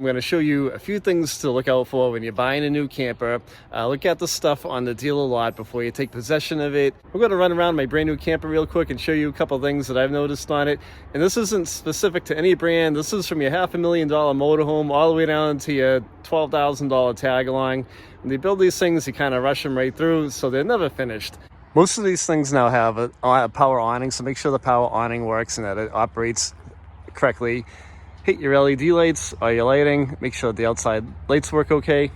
I'm going to show you a few things to look out for when you're buying a new camper. Look at the stuff on the dealer lot before you take possession of it. We're going to run around my brand new camper real quick and show you a couple things that I've noticed on it. And this isn't specific to any brand. This is from your $500,000 motorhome all the way down to your $12,000 tag along. When they build these things, you kind of rush them right through, so they're never finished. Most of these things now have a power awning, so make sure the power awning works and that it operates correctly. Hit your LED lights or your lighting. Make sure the outside lights work okay.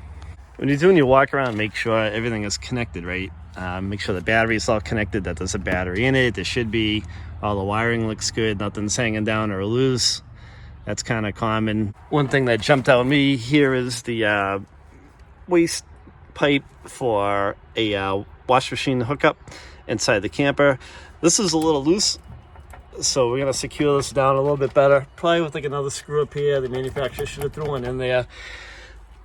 When you're doing your walk around, make sure everything is connected, right? Make sure the battery is all connected, that there's a battery in it. There should be. All the wiring looks good. Nothing's hanging down or loose. That's kind of common. One thing that jumped out at me here is the waste pipe for a wash machine hookup inside the camper. This is a little loose, so we're going to secure this down a little bit better, probably with like another screw up here. The manufacturer should have threw one in there.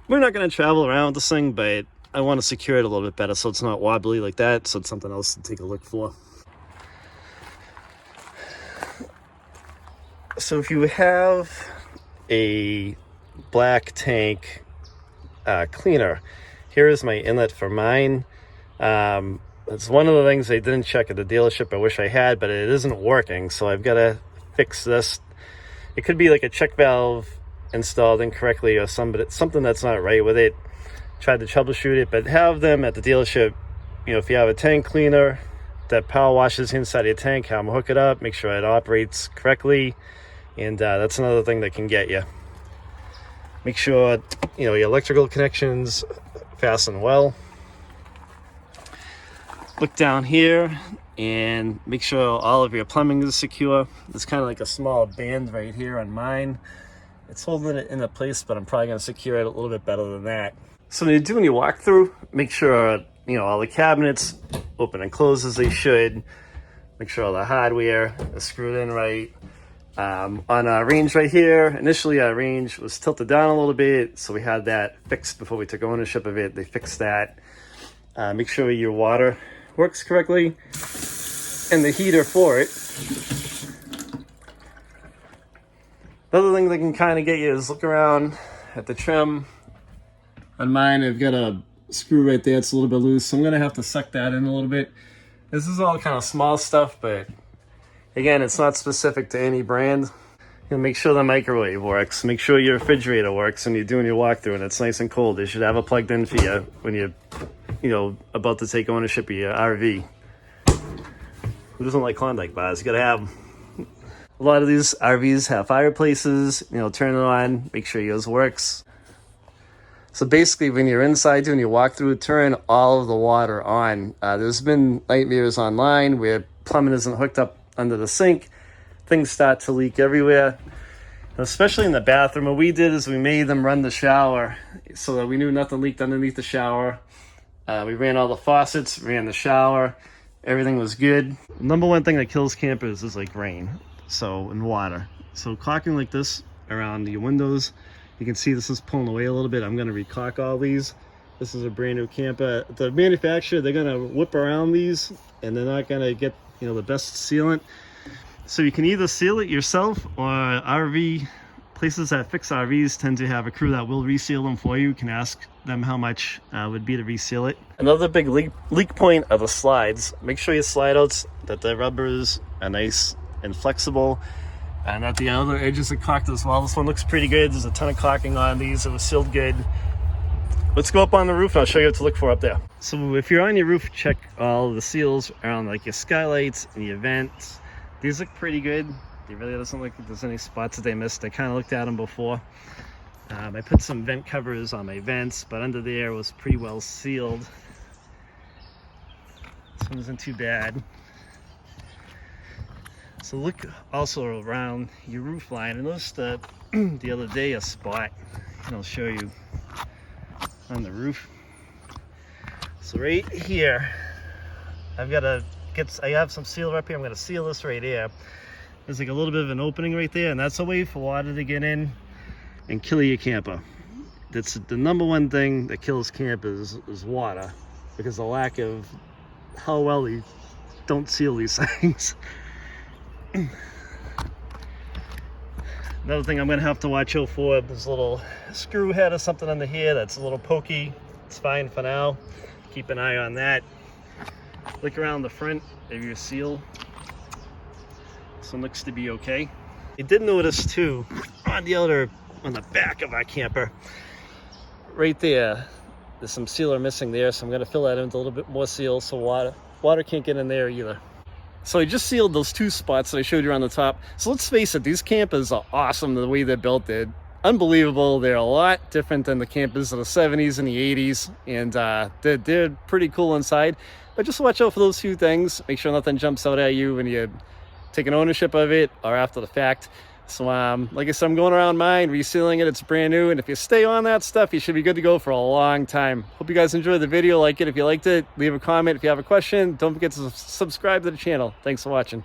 We're not going to travel around with this thing, but I want to secure it a little bit better so it's not wobbly like that, so it's something else to take a look for. So if you have a black tank cleaner, here is my inlet for mine. It's one of the things they didn't check at the dealership. I wish I had, but it isn't working, so I've got to fix this. It could be like a check valve installed incorrectly or something that's not right with it. Tried to troubleshoot it, but have them at the dealership. You know, if you have a tank cleaner that power washes inside your tank, have them hook it up, make sure it operates correctly, and that's another thing that can get you. Make sure, you know, your electrical connections fasten well. Look down here and make sure all of your plumbing is secure. There's kind of like a small band right here on mine. It's holding it into place, but I'm probably going to secure it a little bit better than that. So when you're doing your walkthrough, make sure, you know, all the cabinets open and close as they should. Make sure all the hardware is screwed in right. On our range right here, initially our range was tilted down a little bit, so we had that fixed before we took ownership of it. They fixed that. Make sure your water works correctly and the heater for it. Another thing that can kind of get you is look around at the trim. On mine, I've got a screw right there. It's a little bit loose, so I'm going to have to suck that in a little bit. This is all kind of small stuff, but again, it's not specific to any brand. You know, make sure the microwave works. Make sure your refrigerator works when you're doing your walkthrough and it's nice and cold. They should have it plugged in for you when you're, you know, about to take ownership of your RV. Who doesn't like Klondike bars? You gotta have them. A lot of these RVs have fireplaces. You know, turn it on, make sure yours works. So basically, when you're inside doing your walkthrough, turn all of the water on. There's been nightmares online where plumbing isn't hooked up under the sink. Things start to leak everywhere, especially in the bathroom. What we did is we made them run the shower so that we knew nothing leaked underneath the shower. We ran all the faucets, ran the shower. Everything was good. Number one thing that kills campers is like rain, and water. So caulking like this around your windows. You can see this is pulling away a little bit. I'm going to recaulk all these. This is a brand new camper. The manufacturer, they're going to whip around these and they're not going to get, you know, the best sealant. So you can either seal it yourself, or RV places that fix RVs tend to have a crew that will reseal them for you. You can ask them how much would be to reseal it. Another big leak point are the slides. Make sure your slide outs, that the rubbers are nice and flexible, and that the other edges are caulked as well. This one looks pretty good. There's a ton of caulking on these. It was sealed good. Let's go up on the roof and I'll show you what to look for up there. So if you're on your roof, check all the seals around like your skylights and your vents. These look pretty good. It really doesn't look like there's any spots that they missed. I kind of looked at them before. I put some vent covers on my vents, but under there was pretty well sealed. This one isn't too bad. So look also around your roof line. I noticed that the other day a spot, and I'll show you on the roof. So right here, I have some seal up here. I'm going to seal this right here. There's like a little bit of an opening right there, and that's a way for water to get in and kill your camper. That's the number one thing that kills campers is water, because the lack of how well they don't seal these things. Another thing I'm gonna have to watch out for, there's a little screw head or something under here that's a little pokey. It's fine for now. Keep an eye on that. Look around the front of your seal. This one looks to be okay. I did notice too, on the back of our camper, right there, there's some sealer missing there, so I'm gonna fill that in with a little bit more seal so water can't get in there either. So I just sealed those 2 spots that I showed you on the top. So let's face it, these campers are awesome the way they're built. They're unbelievable. They're a lot different than the campers of the 70s and the 80s, and they're pretty cool inside. But just watch out for those few things. Make sure nothing jumps out at you when you're taking ownership of it or after the fact. So like I said, I'm going around mine, resealing it. It's brand new, and if you stay on that stuff, you should be good to go for a long time. Hope you guys enjoyed the video. Like it if you liked it. Leave a comment if you have a question. Don't forget to subscribe to the channel. Thanks for watching.